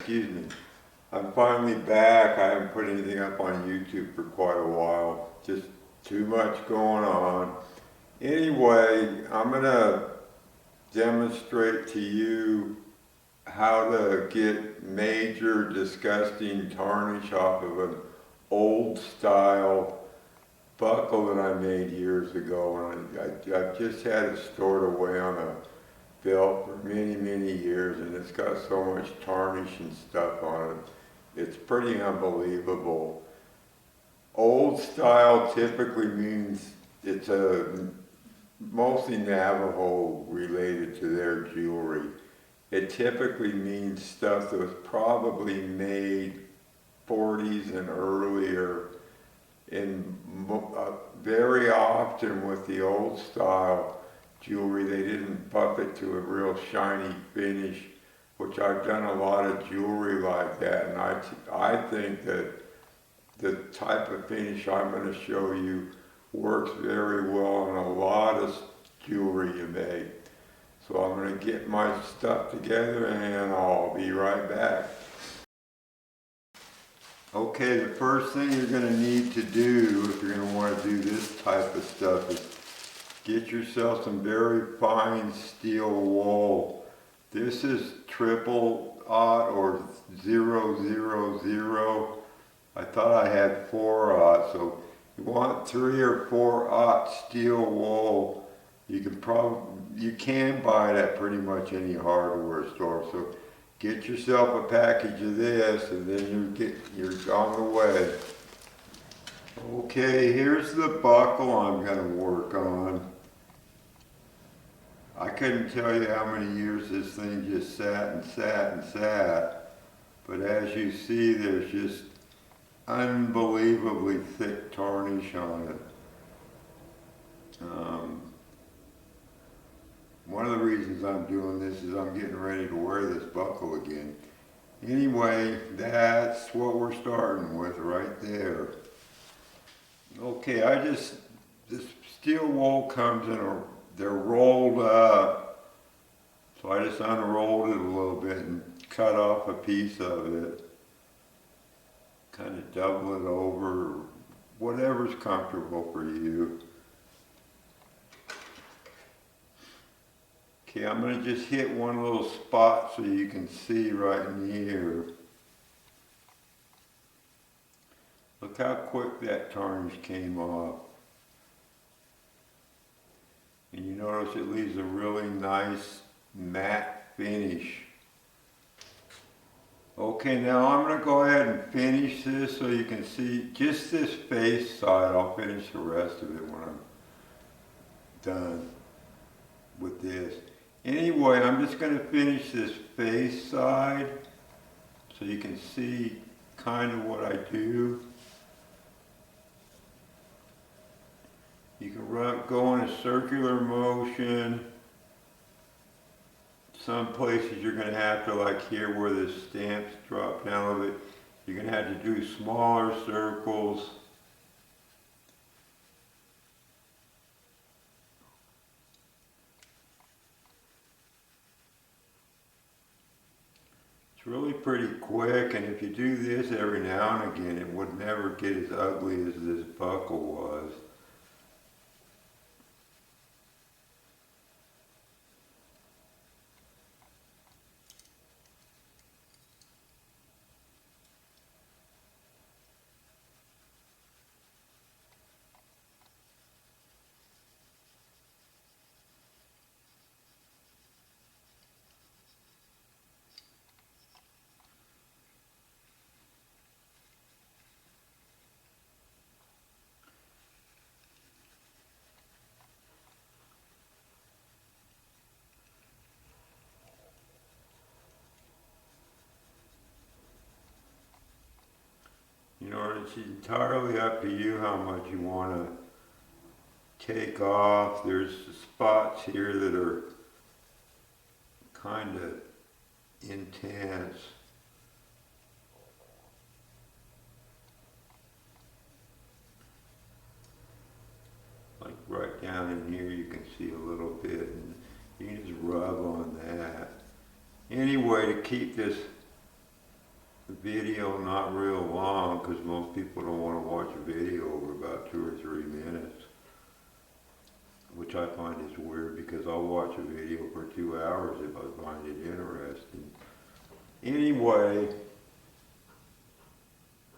Excuse me. I'm finally back. I haven't put anything up on YouTube for quite a while. Just too much going on. Anyway, I'm going to demonstrate to you how to get major disgusting tarnish off of an old style buckle that I made years ago. And I've just had it stored away on a belt for many, many years, and it's got so much tarnish and stuff on it. It's pretty unbelievable. Old style typically means it's a mostly Navajo related to their jewelry. It typically means stuff that was probably made 40s and earlier. And very often with the old style jewelry, they didn't buff it to a real shiny finish, which I've done a lot of jewelry like that, and I think that the type of finish I'm going to show you works very well on a lot of jewelry you make. So I'm going to get my stuff together and I'll be right back. Okay, the first thing you're going to need to do if you're going to want to do this type of stuff is get yourself some very fine steel wool. This is 000 or 000. I thought I had 4/0, so you want 3 or 4/0 steel wool. You can buy it at pretty much any hardware store. So get yourself a package of this, and then you're on the way. Okay, here's the buckle I'm going to work on. I couldn't tell you how many years this thing just sat and sat and sat, but as you see, there's just unbelievably thick tarnish on it. One of the reasons I'm doing this is I'm getting ready to wear this buckle again. Anyway, that's what we're starting with right there. Okay, this steel wool comes in they're rolled up, so I just unrolled it a little bit and cut off a piece of it. Kind of double it over, whatever's comfortable for you. Okay, I'm going to just hit one little spot so you can see right in here. Look how quick that tarnish came off. And you notice it leaves a really nice matte finish. Okay, now I'm going to go ahead and finish this so you can see just this face side. I'll finish the rest of it when I'm done with this. Anyway, I'm just going to finish this face side so you can see kind of what I do. You can go in a circular motion. Some places you're going to have to, like here where the stamps drop down a little bit, you're going to have to do smaller circles. It's really pretty quick, and if you do this every now and again, it would never get as ugly as this buckle was. You know, it's entirely up to you how much you want to take off. There's spots here that are kind of intense. Like right down in here you can see a little bit, and you can just rub on that. Anyway, to keep this video not real long, because most people don't want to watch a video over about 2 or 3 minutes, which I find is weird, because I'll watch a video for 2 hours if I find it interesting. Anyway,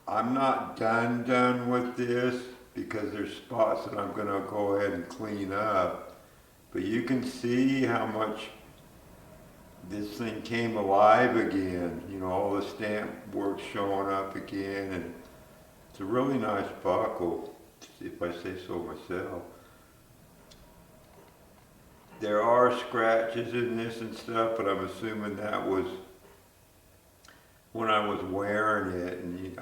I'm not done with this, because there's spots that I'm going to go ahead and clean up, but you can see how much this thing came alive again. You know, all the stamp work showing up again, and it's a really nice buckle, if I say so myself. There are scratches in this and stuff, but I'm assuming that was when I was wearing it, and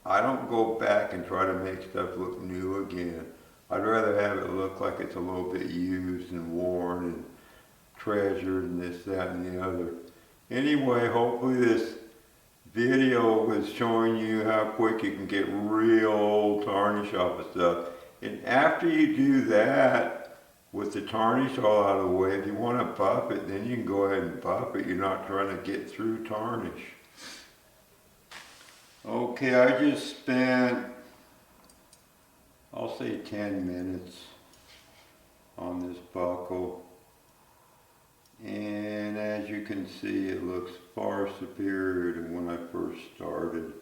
I don't go back and try to make stuff look new again. I'd rather have it look like it's a little bit used and worn and treasured and this, that, and the other. Anyway, hopefully this video was showing you how quick you can get real old tarnish off of stuff. And after you do that, with the tarnish all out of the way, if you want to buff it, then you can go ahead and buff it. You're not trying to get through tarnish. Okay, I just spent, I'll say 10 minutes on this buckle. And as you can see, it looks far superior to when I first started.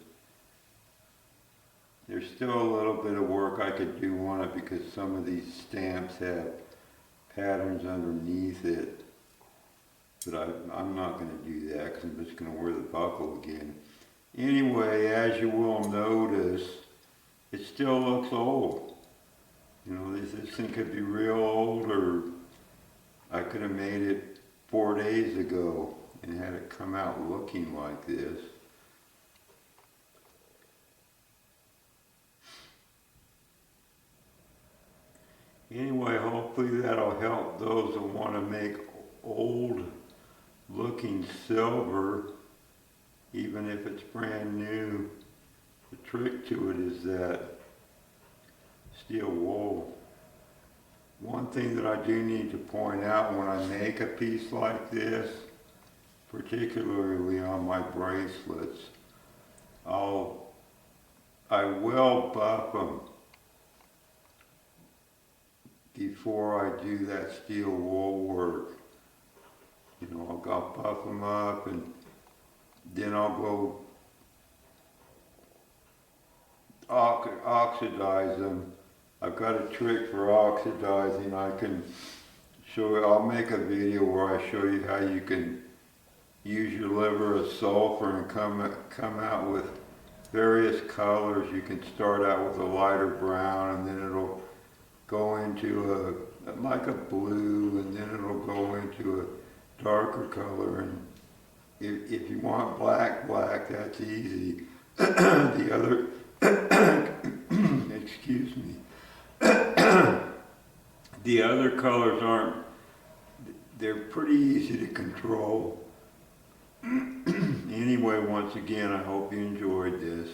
There's still a little bit of work I could do on it, because some of these stamps have patterns underneath it. But I'm not going to do that, because I'm just going to wear the buckle again. Anyway, as you will notice, it still looks old. You know, this thing could be real old, or I could have made it 4 days ago and had it come out looking like this. Anyway, hopefully that'll help those that want to make old looking silver, even if it's brand new. The trick to it is that steel wool. One thing that I do need to point out when I make a piece like this, particularly on my bracelets, I will buff them before I do that steel wool work. You know, I'll buff them up, and then I'll go oxidize them. I've got a trick for oxidizing. I can show you, I'll make a video where I show you how you can use your liver of sulfur and come out with various colors. You can start out with a lighter brown, and then it'll go into like a blue, and then it'll go into a darker color. And if you want black, that's easy. The other, excuse me, the other colors they're pretty easy to control. Anyway, once again, I hope you enjoyed this.